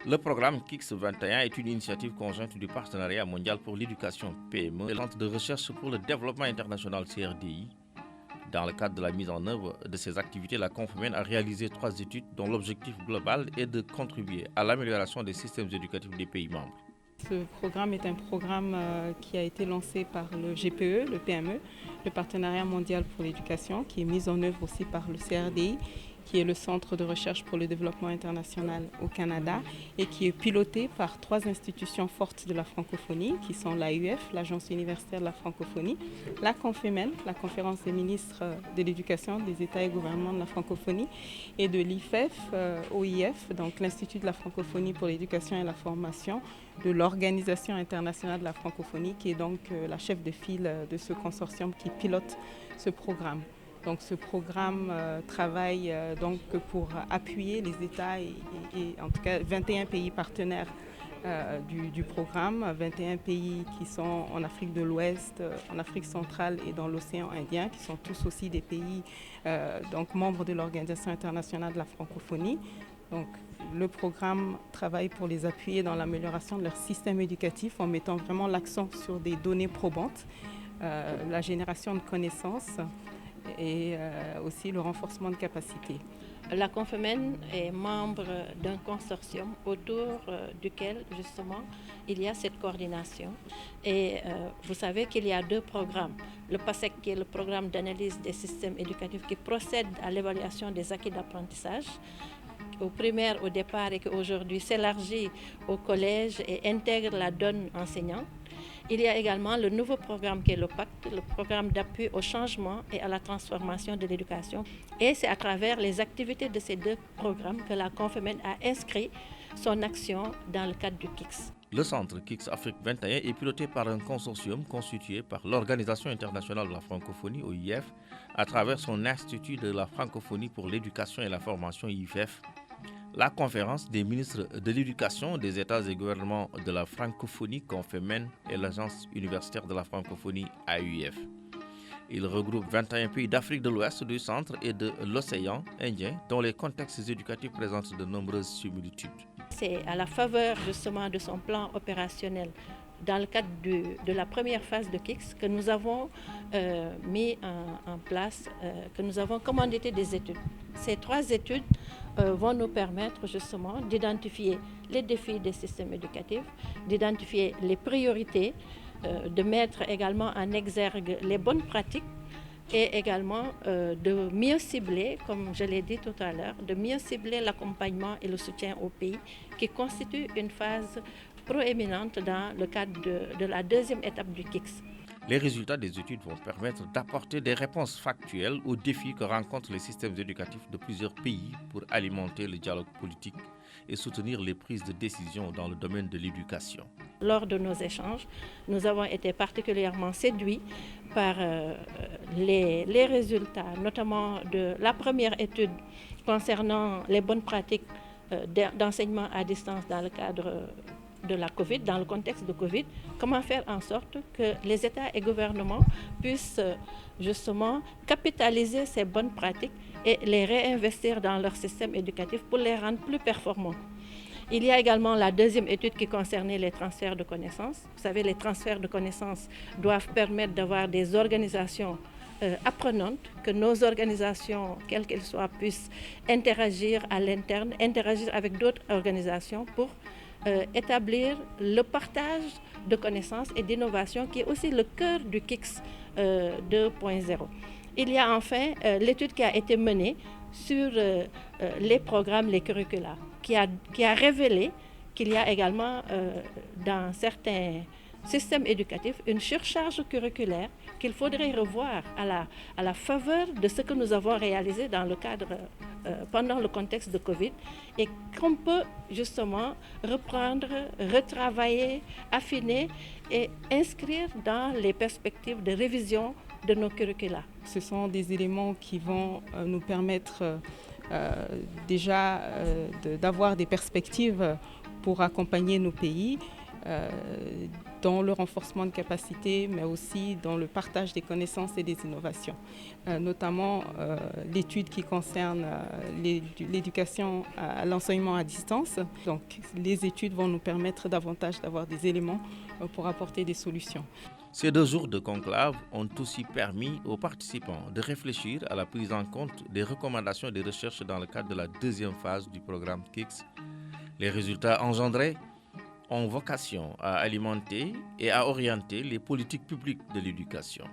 Le programme KIX 21 est une initiative conjointe du Partenariat mondial pour l'éducation PME et le Centre de recherche pour le développement international CRDI. Dans le cadre de la mise en œuvre de ces activités, la Confemène a réalisé 3 études dont l'objectif global est de contribuer à l'amélioration des systèmes éducatifs des pays membres. Ce programme est un programme qui a été lancé par le GPE, le PME, le Partenariat mondial pour l'éducation, qui est mis en œuvre aussi par le CRDI, qui est le Centre de recherche pour le développement international au Canada et qui est piloté par 3 institutions fortes de la francophonie, qui sont l'AUF, l'Agence universitaire de la francophonie, la Confemène, la Conférence des ministres de l'éducation des États et gouvernements de la francophonie, et de l'IFEF, OIF, donc l'Institut de la francophonie pour l'éducation et la formation, de l'Organisation internationale de la francophonie, qui est donc la chef de file de ce consortium qui pilote ce programme. Donc ce programme travaille donc pour appuyer les États et en tout cas 21 pays partenaires du programme, 21 pays qui sont en Afrique de l'Ouest, en Afrique centrale et dans l'océan Indien, qui sont tous aussi des pays donc membres de l'Organisation internationale de la francophonie. Donc, le programme travaille pour les appuyer dans l'amélioration de leur système éducatif en mettant vraiment l'accent sur des données probantes, la génération de connaissances et aussi le renforcement de capacités. La Confemène est membre d'un consortium autour duquel justement il y a cette coordination. Et vous savez qu'il y a 2 programmes. Le PASEC qui est le programme d'analyse des systèmes éducatifs qui procède à l'évaluation des acquis d'apprentissage au primaire au départ et qui aujourd'hui s'élargit au collège et intègre la donne enseignante. Il y a également le nouveau programme qui est le PACT, le programme d'appui au changement et à la transformation de l'éducation. Et c'est à travers les activités de ces 2 programmes que la Confemène a inscrit son action dans le cadre du KIX. Le centre KIX Afrique 21 est piloté par un consortium constitué par l'Organisation internationale de la francophonie, OIF, à travers son Institut de la francophonie pour l'éducation et la formation, IFEF, la conférence des ministres de l'éducation des États et gouvernements de la francophonie, Confemène, et l'Agence universitaire de la francophonie, AUF. Il regroupe 21 pays d'Afrique de l'Ouest, du centre et de l'océan Indien, dont les contextes éducatifs présentent de nombreuses similitudes. C'est à la faveur justement de son plan opérationnel dans le cadre de la première phase de KIX que nous avons mis en place, que nous avons commandité des études. Ces 3 études vont nous permettre justement d'identifier les défis des systèmes éducatifs, d'identifier les priorités, de mettre également en exergue les bonnes pratiques et également de mieux cibler, comme je l'ai dit tout à l'heure, de mieux cibler l'accompagnement et le soutien au pays qui constitue une phase proéminente dans le cadre de la 2e étape du KIX. Les résultats des études vont permettre d'apporter des réponses factuelles aux défis que rencontrent les systèmes éducatifs de plusieurs pays pour alimenter le dialogue politique et soutenir les prises de décision dans le domaine de l'éducation. Lors de nos échanges, nous avons été particulièrement séduits par les résultats, notamment de la première étude concernant les bonnes pratiques d'enseignement à distance dans le cadre de la Covid, dans le contexte de Covid, comment faire en sorte que les États et gouvernements puissent justement capitaliser ces bonnes pratiques et les réinvestir dans leur système éducatif pour les rendre plus performants. Il y a également la 2e étude qui concernait les transferts de connaissances. Vous savez, les transferts de connaissances doivent permettre d'avoir des organisations apprenantes, que nos organisations, quelles qu'elles soient, puissent interagir à l'interne, interagir avec d'autres organisations pour établir le partage de connaissances et d'innovation qui est aussi le cœur du KIX 2.0. Il y a enfin l'étude qui a été menée sur les programmes, les curricula, qui a révélé qu'il y a également dans certains systèmes éducatifs une surcharge curriculaire qu'il faudrait revoir à la faveur de ce que nous avons réalisé dans le cadre pendant le contexte de Covid et qu'on peut justement reprendre, retravailler, affiner et inscrire dans les perspectives de révision de nos curricula. Ce sont des éléments qui vont nous permettre déjà d'avoir des perspectives pour accompagner nos pays dans le renforcement de capacités, mais aussi dans le partage des connaissances et des innovations. Notamment l'étude qui concerne l'éducation à l'enseignement à distance. Donc les études vont nous permettre davantage d'avoir des éléments pour apporter des solutions. Ces 2 jours de conclave ont aussi permis aux participants de réfléchir à la prise en compte des recommandations des recherches dans le cadre de la 2e phase du programme KICS. Les résultats engendrés ont vocation à alimenter et à orienter les politiques publiques de l'éducation.